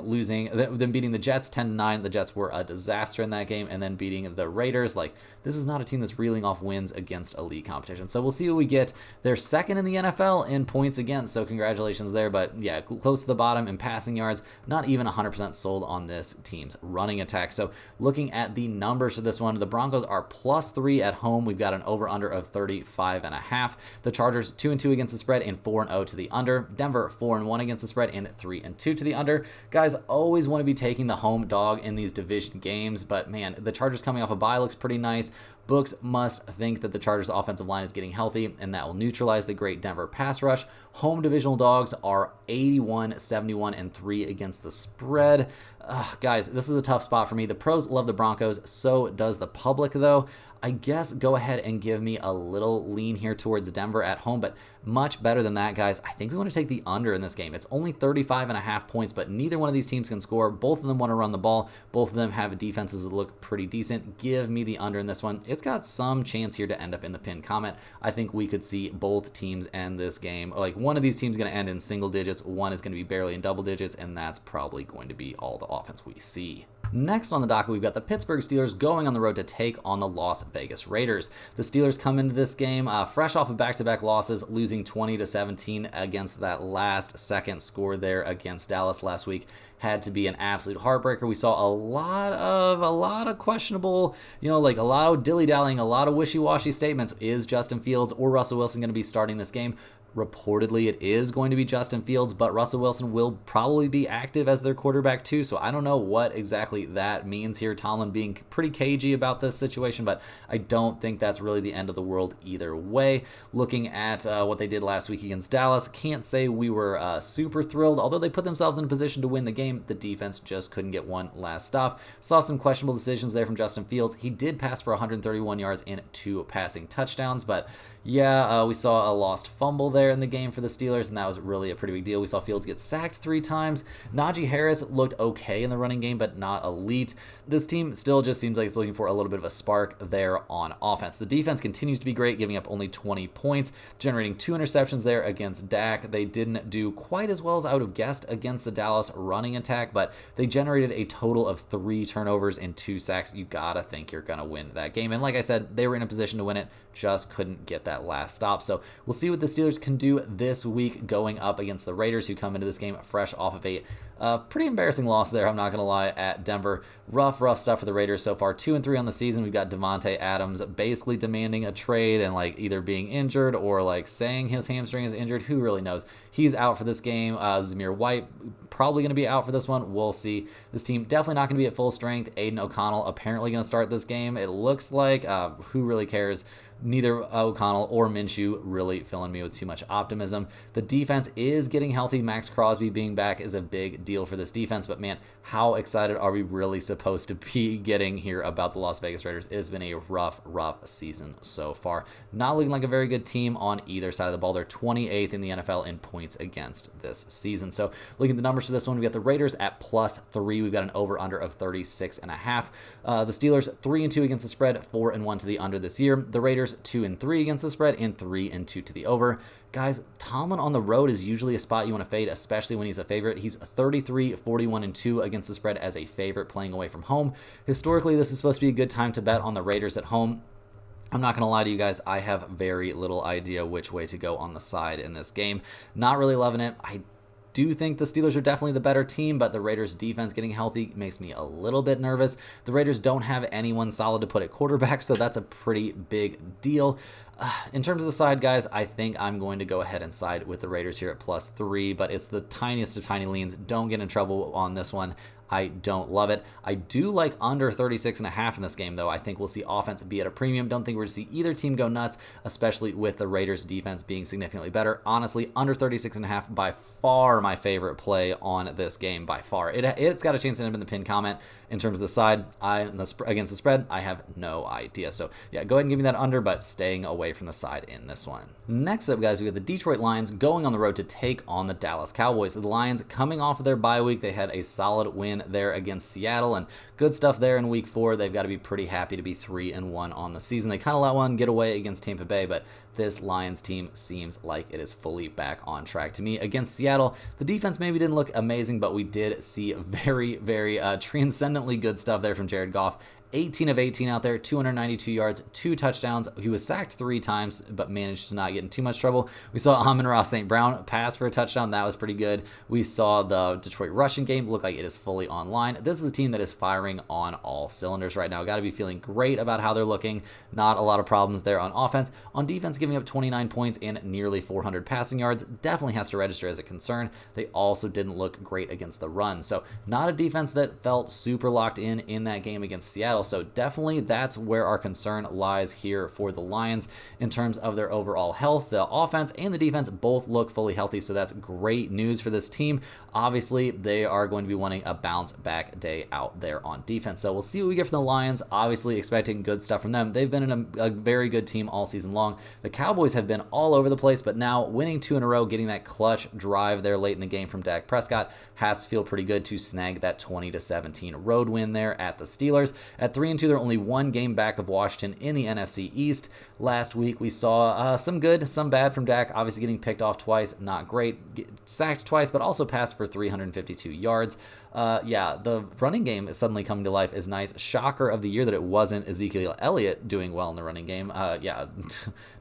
beating the Jets 10-9. The Jets were a disaster in that game, and then beating the Raiders. Like, this is not a team that's reeling off wins against elite competition. So we'll see what we get. They're second in the NFL in points against, so congratulations there. But yeah, close to the bottom in passing yards. Not even 100% sold on this team's running attack. So looking at the numbers for this one, the Broncos are +3 at home. We've got an over-under of 35.5. The Chargers 2-2 against the spread and 4-0 to the under. Denver 4-1 against the spread and 3-2 to the under. Guys always want to be taking the home dog in these division games, but man, the Chargers coming off a bye looks pretty nice. Books must think that the Chargers' offensive line is getting healthy, and that will neutralize the great Denver pass rush. Home divisional dogs are 81, 71, and 3 against the spread. Guys, this is a tough spot for me. The pros love the Broncos, so does the public, though. I guess go ahead and give me a little lean here towards Denver at home, but much better than that, guys. I think we want to take the under in this game. It's only 35.5 points, but neither one of these teams can score. Both of them want to run the ball. Both of them have defenses that look pretty decent. Give me the under in this one. It's got some chance here to end up in the pinned comment. I think we could see both teams end this game. Like, one of these teams is going to end in single digits. One is going to be barely in double digits, and that's probably going to be all the offense we see. Next on the docket, we've got the Pittsburgh Steelers going on the road to take on the Las Vegas Raiders. The Steelers come into this game fresh off of back-to-back losses, losing 20-17 against that last-second score there against Dallas last week. Had to be an absolute heartbreaker. We saw a lot of questionable, like a lot of dilly-dallying, a lot of wishy-washy statements. Is Justin Fields or Russell Wilson going to be starting this game? Reportedly, it is going to be Justin Fields, but Russell Wilson will probably be active as their quarterback too, so I don't know what exactly that means here. Tomlin being pretty cagey about this situation, but I don't think that's really the end of the world either way. Looking at what they did last week against Dallas, can't say we were super thrilled. Although they put themselves in a position to win the game, the defense just couldn't get one last stop. Saw some questionable decisions there from Justin Fields. He did pass for 131 yards and 2 passing touchdowns, but Yeah, we saw a lost fumble there in the game for the Steelers, and that was really a pretty big deal. We saw Fields get sacked 3 times. Najee Harris looked okay in the running game, but not elite. This team still just seems like it's looking for a little bit of a spark there on offense. The defense continues to be great, giving up only 20 points, generating 2 interceptions there against Dak. They didn't do quite as well as I would have guessed against the Dallas running attack, but they generated a total of 3 turnovers and 2 sacks. You gotta think you're gonna win that game. And like I said, they were in a position to win it, just couldn't get that last stop. So we'll see what the Steelers can do this week going up against the Raiders, who come into this game fresh off of a pretty embarrassing loss there, I'm not going to lie, at Denver. Rough stuff for the Raiders so far. 2-3 on the season. We've got Devontae Adams basically demanding a trade and like either being injured or like saying his hamstring is injured. Who really knows? He's out for this game. Zamir White probably going to be out for this one. We'll see. This team definitely not going to be at full strength. Aiden O'Connell apparently going to start this game. It looks like. Who really cares? Neither O'Connell or Minshew really filling me with too much optimism. The defense is getting healthy. Max Crosby being back is a big deal for this defense, but man, how excited are we really supposed to be getting here about the Las Vegas Raiders? It has been a rough season so far. Not looking like a very good team on either side of the ball. They're 28th in the NFL in points against this season. So looking at the numbers for this one, we got the Raiders at +3. We've got an over-under of 36.5. The Steelers 3-2 against the spread, 4-1 to the under this year. The Raiders 2-3 against the spread and 3-2 to the over. Guys, Tomlin on the road is usually a spot you want to fade, especially when he's a favorite. He's 33-41-2 against the spread as a favorite playing away from home. Historically, this is supposed to be a good time to bet on the Raiders at home. I'm not going to lie to you guys, I have very little idea which way to go on the side in this game. Not really loving it. I do think the Steelers are definitely the better team, but the Raiders defense getting healthy makes me a little bit nervous. The Raiders don't have anyone solid to put at quarterback, so that's a pretty big deal. In terms of the side, guys, I think I'm going to go ahead and side with the Raiders here at +3, but it's the tiniest of tiny leans. Don't get in trouble on this one. I don't love it. I do like under 36.5 in this game, though. I think we'll see offense be at a premium. Don't think we're going to see either team go nuts, especially with the Raiders defense being significantly better. Honestly, under 36.5, by far my favorite play on this game, by far. It's got a chance to end up in the pinned comment. In terms of the side, against the spread, I have no idea. So yeah, go ahead and give me that under, but staying away from the side in this one. Next up, guys, we have the Detroit Lions going on the road to take on the Dallas Cowboys. The Lions coming off of their bye week, they had a solid win there against Seattle, and good stuff there in week 4. They've got to be pretty happy to be 3-1 on the season. They kind of let one get away against Tampa Bay, but this Lions team seems like it is fully back on track to me. Against Seattle, the defense maybe didn't look amazing, but we did see very transcendently good stuff there from Jared Goff. 18 of 18 out there, 292 yards, 2 touchdowns. He was sacked 3 times, but managed to not get in too much trouble. We saw Amon-Ra St. Brown pass for a touchdown. That was pretty good. We saw the Detroit rushing game look like it is fully online. This is a team that is firing on all cylinders right now. Got to be feeling great about how they're looking. Not a lot of problems there on offense. On defense, giving up 29 points and nearly 400 passing yards definitely has to register as a concern. They also didn't look great against the run. So not a defense that felt super locked in that game against Seattle. So definitely that's where our concern lies here for the Lions in terms of their overall health. The offense and the defense both look fully healthy, so that's great news for this team. Obviously, they are going to be wanting a bounce back day out there on defense. So we'll see what we get from the Lions. Obviously, expecting good stuff from them. They've been in a very good team all season long. The Cowboys have been all over the place, but now winning 2 in a row, getting that clutch drive there late in the game from Dak Prescott has to feel pretty good to snag that 20-17 road win there at the Steelers. At 3-2, they're only 1 game back of Washington in the NFC East. Last week, we saw some good, some bad from Dak. Obviously, getting picked off twice, not great. Sacked twice, but also passed for 352 yards. Yeah, the running game is suddenly coming to life is nice. Shocker of the year that it wasn't Ezekiel Elliott doing well in the running game. Yeah,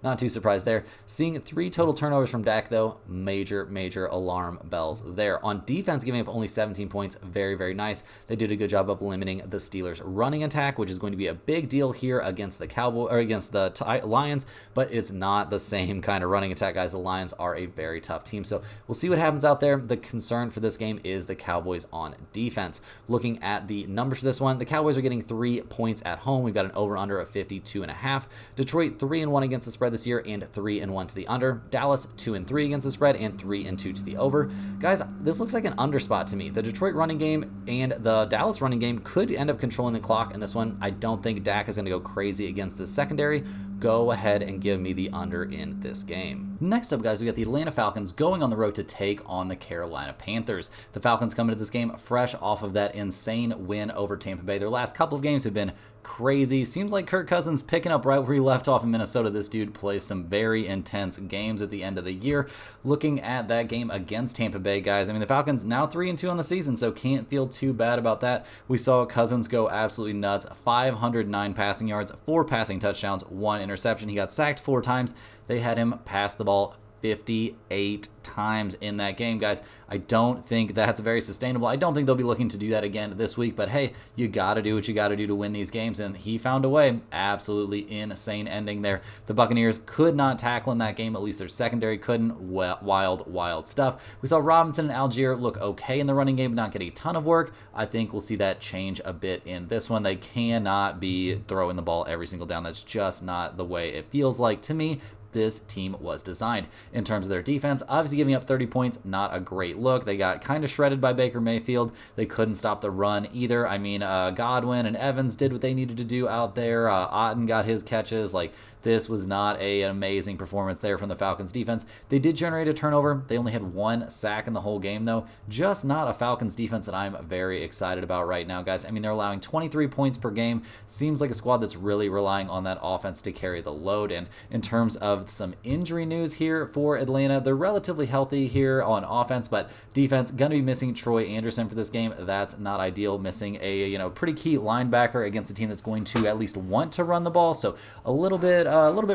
not too surprised there. Seeing 3 total turnovers from Dak, though, major alarm bells there. On defense, giving up only 17 points, very nice. They did a good job of limiting the Steelers' running attack, which is going to be a big deal here against the Lions, but it's not the same kind of running attack, guys. The Lions are a very tough team, so we'll see what happens out there. The concern for this game is the Cowboys on defense. Looking at the numbers for this one, the Cowboys are getting 3 points at home. We've got an over-under of 52.5. Detroit 3-1 against the spread this year and 3-1 to the under. Dallas 2-3 against the spread and 3-2 to the over. Guys, this looks like an under spot to me. The Detroit running game and the Dallas running game could end up controlling the clock in this one. I don't think Dak is going to go crazy against the secondary. go ahead and give me the under in this game. Next up, guys, we got the Atlanta Falcons going on the road to take on the Carolina Panthers. The Falcons come into this game fresh off of that insane win over Tampa Bay. Their last couple of games have been crazy. Seems like Kirk Cousins picking up right where he left off in Minnesota. This dude plays some very intense games at the end of the year. Looking at that game against Tampa Bay, guys, I mean, the Falcons now 3-2 on the season, so can't feel too bad about that. We saw Cousins go absolutely nuts. 509 passing yards, 4 passing touchdowns, 1 interception. He got sacked 4 times. They had him pass the ball 58 times in that game, guys. I don't think that's very sustainable. I don't think they'll be looking to do that again this week, but hey, you got to do what you got to do to win these games, and he found a way. Absolutely insane ending there. The Buccaneers could not tackle in that game, at least their secondary couldn't. Wild stuff. We saw Robinson and Algier look okay in the running game, but not get a ton of work. I think we'll see that change a bit in this one. They cannot be throwing the ball every single down. That's just not the way it feels like to me this team was designed. In terms of their defense, obviously giving up 30 points, not a great look. They got kind of shredded by Baker Mayfield. They couldn't stop the run either. I mean, Godwin and Evans did what they needed to do out there. Otten got his catches. Like, this was not an amazing performance there from the Falcons defense. They did generate a turnover. They only had 1 sack in the whole game, though. Just not a Falcons defense that I'm very excited about right now, guys. I mean, they're allowing 23 points per game. Seems like a squad that's really relying on that offense to carry the load. And in terms of some injury news here for Atlanta, they're relatively healthy here on offense, but defense going to be missing Troy Anderson for this game. That's not ideal. Missing a pretty key linebacker against a team that's going to at least want to run the ball. So a little bit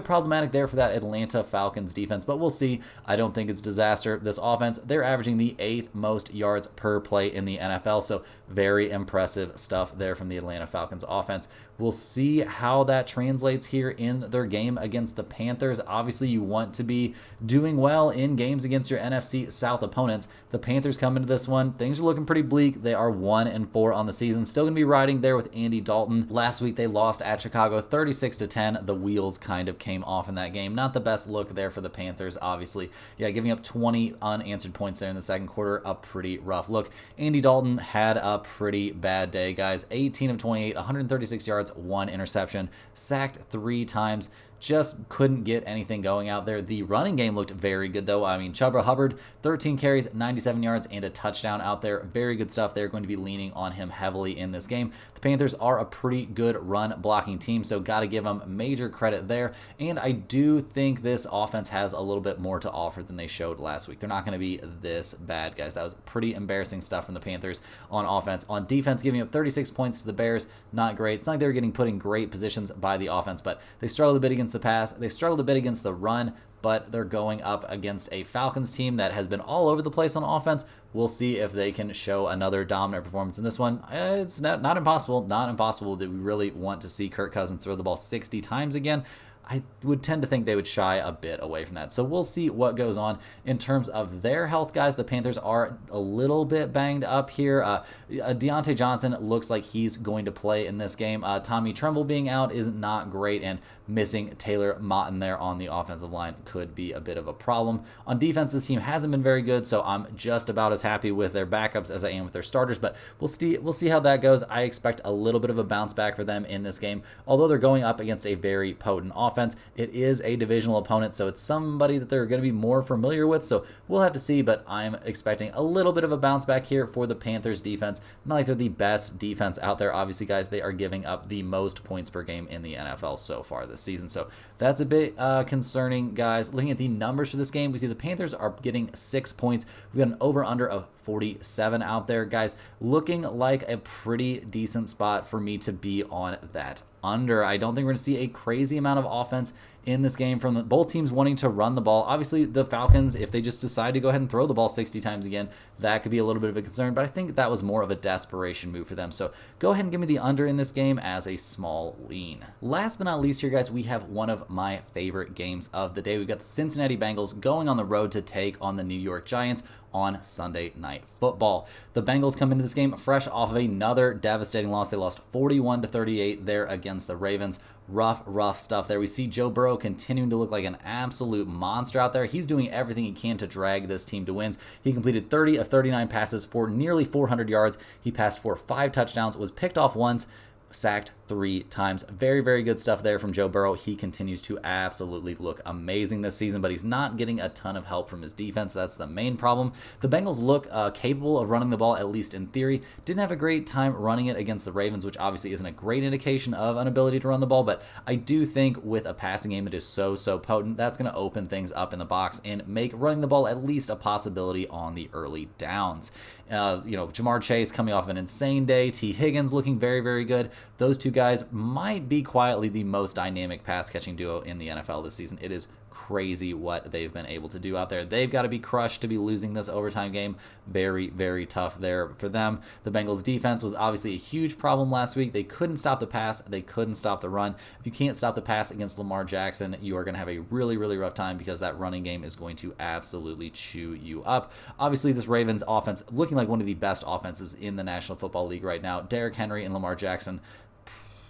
problematic there for that Atlanta Falcons defense, but we'll see. I don't think it's disaster. This offense, they're averaging the 8th most yards per play in the NFL, so very impressive stuff there from the Atlanta Falcons offense. We'll see how that translates here in their game against the Panthers. Obviously, you want to be doing well in games against your NFC South opponents. The Panthers come into this one. Things are looking pretty bleak. They are 1-4 on the season. Still going to be riding there with Andy Dalton. Last week, they lost at Chicago 36-10. The wheels kind of came off in that game. Not the best look there for the Panthers, obviously. Yeah, giving up 20 unanswered points there in the second quarter. A pretty rough look. Andy Dalton had a pretty bad day, guys. 18 of 28, 136 yards, 1 interception, sacked 3 times. Just couldn't get anything going out there. The running game looked very good, though. I mean, Chuba Hubbard, 13 carries, 97 yards, and a touchdown out there. Very good stuff. They're going to be leaning on him heavily in this game. The Panthers are a pretty good run-blocking team, so got to give them major credit there. And I do think this offense has a little bit more to offer than they showed last week. They're not going to be this bad, guys. That was pretty embarrassing stuff from the Panthers on offense. On defense, giving up 36 points to the Bears, not great. It's not like they were getting put in great positions by the offense, but they struggled a bit against the pass. They struggled a bit against the run, but they're going up against a Falcons team that has been all over the place on offense. We'll see if they can show another dominant performance in this one. It's not impossible. Not impossible. Do we really want to see Kirk Cousins throw the ball 60 times again? I would tend to think they would shy a bit away from that. So we'll see what goes on in terms of their health, guys. The Panthers are a little bit banged up here. Deontay Johnson looks like he's going to play in this game. Tommy Tremble being out is not great, and missing Taylor Motton there on the offensive line could be a bit of a problem. On defense, this team hasn't been very good, so I'm just about as happy with their backups as I am with their starters, but we'll see how that goes. I expect a little bit of a bounce back for them in this game, although they're going up against a very potent offense. It is a divisional opponent, so it's somebody that they're going to be more familiar with, so we'll have to see, but I'm expecting a little bit of a bounce back here for the Panthers defense. Not like they're the best defense out there. Obviously, guys, they are giving up the most points per game in the NFL so far this season, so that's a bit concerning, guys. Looking at the numbers for this game, we see the Panthers are getting 6 points. We've got an over-under of 47 out there, guys. Looking like a pretty decent spot for me to be on that under. I don't think we're going to see a crazy amount of offense in this game from both teams wanting to run the ball. Obviously, the Falcons, if they just decide to go ahead and throw the ball 60 times again, that could be a little bit of a concern, but I think that was more of a desperation move for them. So go ahead and give me the under in this game as a small lean. Last but not least here, guys, we have one of my favorite games of the day. We've got the Cincinnati Bengals going on the road to take on the New York Giants on Sunday Night Football. The Bengals come into this game fresh off of another devastating loss. They lost 41-38 there against the Ravens. Rough stuff there. We see Joe Burrow continuing to look like an absolute monster out there. He's doing everything he can to drag this team to wins. He completed 30 of 39 passes for nearly 400 yards. He passed for 5 touchdowns, was picked off once. sacked 3 times. Very, very good stuff there from Joe Burrow. He continues to absolutely look amazing this season, but he's not getting a ton of help from his defense. That's the main problem. The Bengals look capable of running the ball, at least in theory. Didn't have a great time running it against the Ravens, which obviously isn't a great indication of an ability to run the ball, but I do think with a passing game that is so potent, that's going to open things up in the box and make running the ball at least a possibility on the early downs. Jamar Chase coming off an insane day. T. Higgins looking very, very good. Those two guys might be quietly the most dynamic pass-catching duo in the NFL this season. It is crazy what they've been able to do out there. They've got to be crushed to be losing this overtime game. Very, very tough there for them. The Bengals defense was obviously a huge problem last week. They couldn't stop the pass. They couldn't stop the run. If you can't stop the pass against Lamar Jackson, you are going to have a really, really rough time because that running game is going to absolutely chew you up. Obviously, this Ravens offense looking like one of the best offenses in the National Football League right now. Derrick Henry and Lamar Jackson,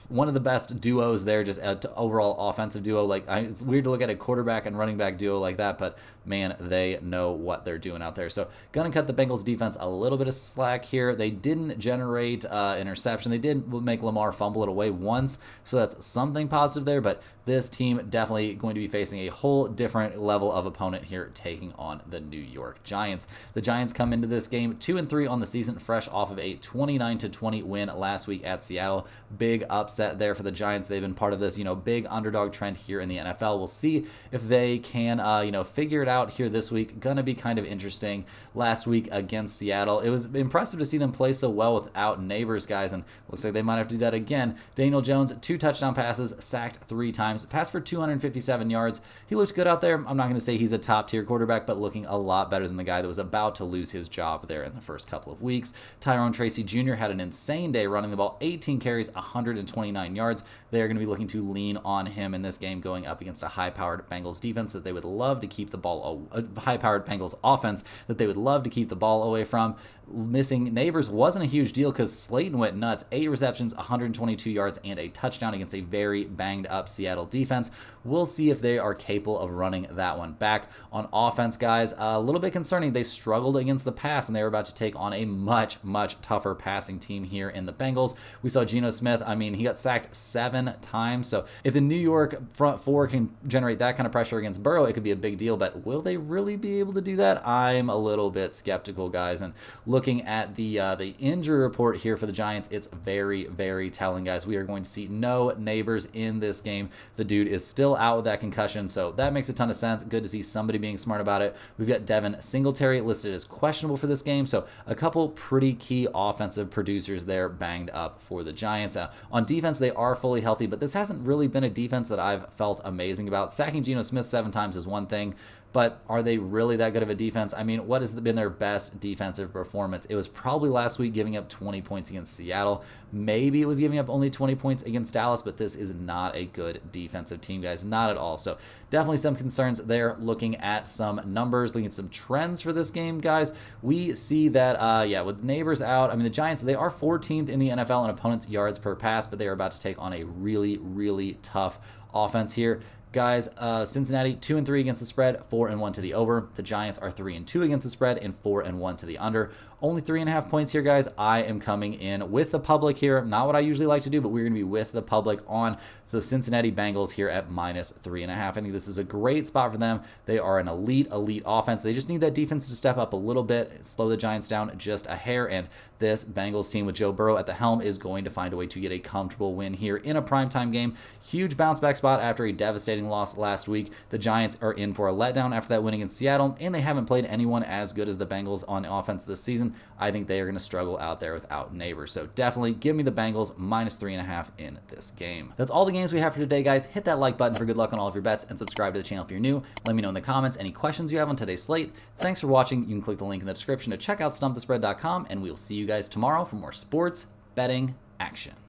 one of the best duos there, just overall offensive duo. It's weird to look at a quarterback and running back duo like that, but man, they know what they're doing out there. So gonna cut the Bengals defense a little bit of slack here. They didn't generate interception. They did make Lamar fumble it away once, so that's something positive there, but this team definitely going to be facing a whole different level of opponent here, taking on the New York Giants. The Giants come into this game 2-3 on the season, fresh off of a 29-20 win last week at Seattle. Big upset there for the Giants. They've been part of this, big underdog trend here in the NFL. We'll see if they can, figure it out here this week. Gonna be kind of interesting. Last week against Seattle, it was impressive to see them play so well without Neighbors, guys, and looks like they might have to do that again. Daniel Jones, 2 touchdown passes, sacked 3 times, passed for 257 yards. He looks good out there. I'm not going to say he's a top-tier quarterback, but looking a lot better than the guy that was about to lose his job there in the first couple of weeks. Tyrone Tracy Jr. had an insane day running the ball, 18 carries, 129 yards. They are going to be looking to lean on him in this game, going up against a high-powered Bengals defense that they would love to keep the ball, a high-powered Bengals offense that they would love to keep the ball away from. Missing Neighbors wasn't a huge deal because Slayton went nuts. 8 receptions, 122 yards, and a touchdown against a very banged-up Seattle defense. We'll see if they are capable of running that one back. On offense, guys, a little bit concerning. They struggled against the pass, and they were about to take on a much tougher passing team here in the Bengals. We saw Geno Smith. He got sacked 7 times. So if the New York front four can generate that kind of pressure against Burrow, it could be a big deal. But will they really be able to do that? I'm a little bit skeptical, guys. And looking at the injury report here for the Giants, it's very, very telling, guys. We are going to see no Neighbors in this game. The dude is still out with that concussion, so that makes a ton of sense. Good to see somebody being smart about it. We've got Devin Singletary listed as questionable for this game, so a couple pretty key offensive producers there banged up for the Giants. On defense, they are fully healthy, but this hasn't really been a defense that I've felt amazing about. Sacking Geno Smith 7 times is one thing, but are they really that good of a defense? What has been their best defensive performance? It was probably last week giving up 20 points against Seattle. Maybe it was giving up only 20 points against Dallas, but this is not a good defensive team, guys. Not at all. So definitely some concerns there. Looking at some numbers, looking at some trends for this game, guys, we see that, with Neighbors out, the Giants, they are 14th in the NFL in opponents' yards per pass, but they are about to take on a really, really tough offense here. Guys, Cincinnati 2-3 against the spread, 4-1 to the over. The Giants are 3-2 against the spread and 4-1 to the under. Only 3.5 points here, guys. I am coming in with the public here. Not what I usually like to do, but we're going to be with the public on the Cincinnati Bengals here at -3.5. I think this is a great spot for them. They are an elite offense. They just need that defense to step up a little bit, slow the Giants down just a hair, and this Bengals team with Joe Burrow at the helm is going to find a way to get a comfortable win here in a primetime game. Huge bounce back spot after a devastating loss last week. The Giants are in for a letdown after that win against Seattle, and they haven't played anyone as good as the Bengals on offense this season. I think they are going to struggle out there without Neighbors. So definitely give me the Bengals -3.5 in this game. That's all the games we have for today, guys. Hit that like button for good luck on all of your bets and subscribe to the channel if you're new. Let me know in the comments any questions you have on today's slate. Thanks for watching. You can click the link in the description to check out stumpthespread.com, and we'll see you guys tomorrow for more sports betting action.